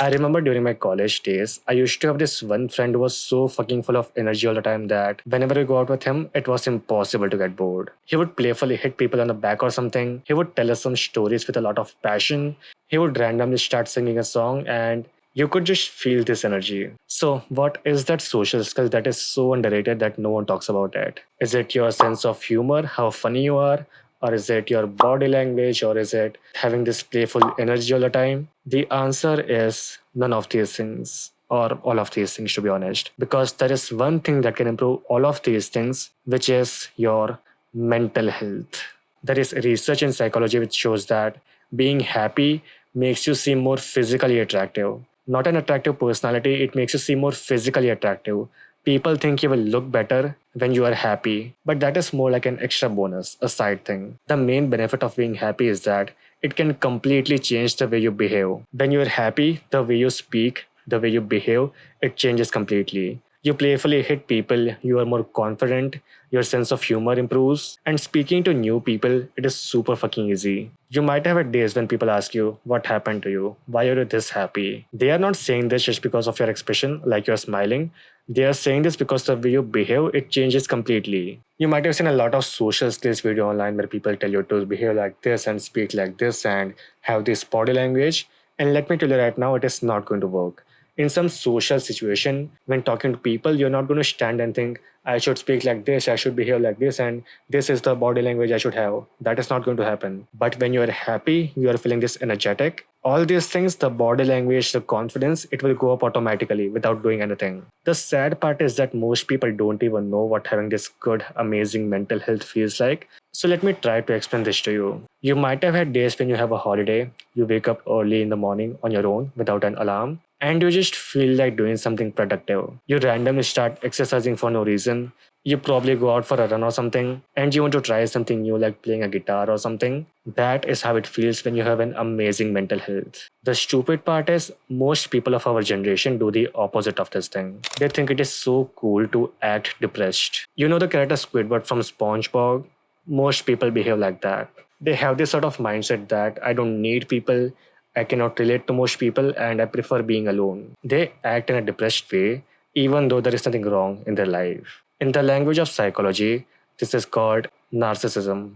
I remember during my college days, I used to have this one friend who was so fucking full of energy all the time that whenever I go out with him, it was impossible to get bored. He would playfully hit people on the back or something. He would tell us some stories with a lot of passion. He would randomly start singing a song and you could just feel this energy. So, what is that social skill that is so underrated that no one talks about it? Is it your sense of humor, how funny you are? Or is it your body language? Or is it having this playful energy all the time? The answer is none of these things, or all of these things, to be honest. Because there is one thing that can improve all of these things, which is your mental health. There is research in psychology which shows that being happy makes you seem more physically attractive. Not an attractive personality, it makes you seem more physically attractive. People think you will look better when you are happy, but that is more like an extra bonus, a side thing. The main benefit of being happy is that it can completely change the way you behave. When you are happy, the way you speak, the way you behave, it changes completely. You playfully hit people, you are more confident, your sense of humor improves, and speaking to new people, it is super fucking easy. You might have had days when people ask you, what happened to you? Why are you this happy? They are not saying this just because of your expression, like you're smiling. They are saying this because the way you behave, it changes completely. You might have seen a lot of social skills video online where people tell you to behave like this and speak like this and have this body language. And let me tell you right now, it is not going to work. In some social situation, when talking to people, you're not going to stand and think, I should speak like this, I should behave like this, and this is the body language I should have. That is not going to happen. But when you are happy, you are feeling this energetic, all these things, the body language, the confidence, it will go up automatically without doing anything. The sad part is that most people don't even know what having this good, amazing mental health feels like. So let me try to explain this to you. You might have had days when you have a holiday, you wake up early in the morning on your own without an alarm, and you just feel like doing something productive. You randomly start exercising for no reason. You probably go out for a run or something, and you want to try something new like playing a guitar or something. That is how it feels when you have an amazing mental health. The stupid part is most people of our generation do the opposite of this thing. They think it is so cool to act depressed. You know the character Squidward from SpongeBob? Most people behave like that. They have this sort of mindset that I don't need people, I cannot relate to most people, and I prefer being alone. They act in a depressed way, even though there is nothing wrong in their life. In the language of psychology, this is called narcissism.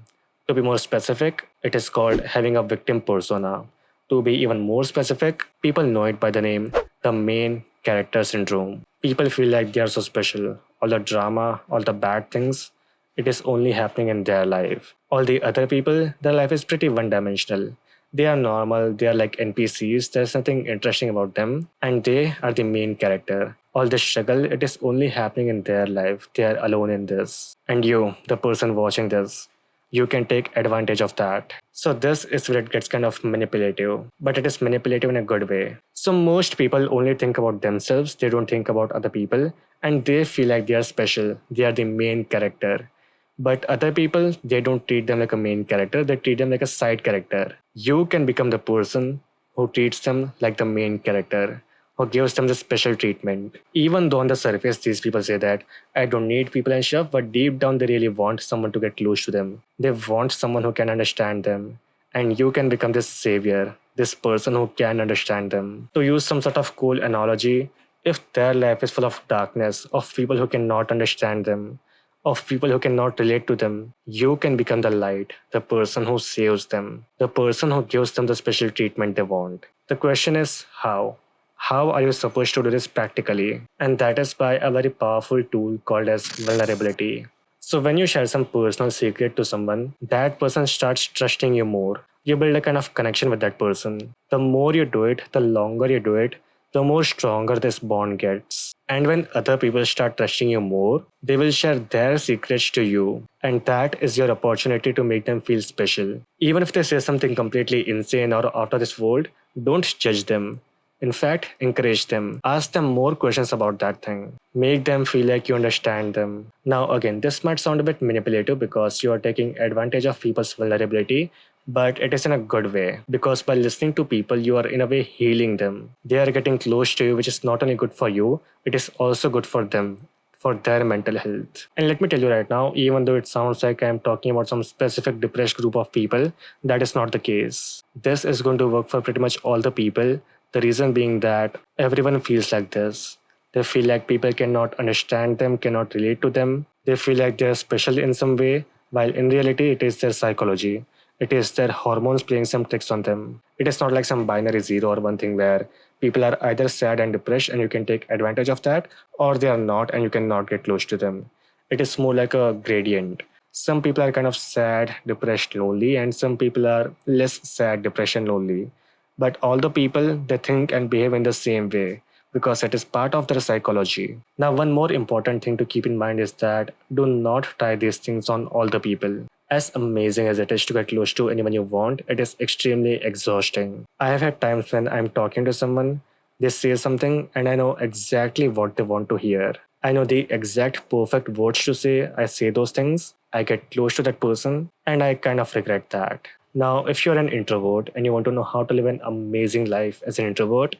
To be more specific, it is called having a victim persona. To be even more specific, people know it by the name the main character syndrome. People feel like they are so special. All the drama, all the bad things, it is only happening in their life. All the other people, their life is pretty one dimensional. They are normal, they are like NPCs, there's nothing interesting about them, and they are the main character. All this struggle, it is only happening in their life. They are alone in this. And you, the person watching this, you can take advantage of that. So this is where it gets kind of manipulative, but it is manipulative in a good way. So most people only think about themselves, they don't think about other people, and they feel like they are special. They are the main character. But other people, they don't treat them like a main character, they treat them like a side character. You can become the person who treats them like the main character, who gives them the special treatment. Even though on the surface, these people say that I don't need people and stuff, but deep down, they really want someone to get close to them. They want someone who can understand them. And you can become this savior, this person who can understand them. To use some sort of cool analogy, if their life is full of darkness, of people who cannot understand them, of people who cannot relate to them, you can become the light, the person who saves them, the person who gives them the special treatment they want. The question is how? How are you supposed to do this practically? And that is by a very powerful tool called as vulnerability. So when you share some personal secret to someone, that person starts trusting you more. You build a kind of connection with that person. The more you do it, the longer you do it, the more stronger this bond gets. And when other people start trusting you more, they will share their secrets to you. And that is your opportunity to make them feel special. Even if they say something completely insane or out of this world, don't judge them. In fact, encourage them. Ask them more questions about that thing. Make them feel like you understand them. Now, again, this might sound a bit manipulative because you are taking advantage of people's vulnerability, but it is in a good way because by listening to people, you are in a way healing them. They are getting close to you, which is not only good for you, it is also good for them, for their mental health. And let me tell you right now, even though it sounds like I'm talking about some specific depressed group of people, that is not the case. This is going to work for pretty much all the people. The reason being that everyone feels like this. They feel like people cannot understand them, cannot relate to them. They feel like they're special in some way, while in reality, it is their psychology. It is their hormones playing some tricks on them. It is not like some binary zero or one thing where people are either sad and depressed and you can take advantage of that, or they are not and you cannot get close to them. It is more like a gradient. Some people are kind of sad, depressed, lonely, and some people are less sad, depression, lonely. But all the people, they think and behave in the same way because it is part of their psychology. Now, one more important thing to keep in mind is that do not try these things on all the people. As amazing as it is to get close to anyone you want, it is extremely exhausting. I have had times when I'm talking to someone, they say something, and I know exactly what they want to hear. I know the exact perfect words to say. I say those things, I get close to that person, and I kind of regret that. Now, if you're an introvert and you want to know how to live an amazing life as an introvert,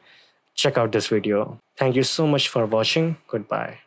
check out this video. Thank you so much for watching. Goodbye.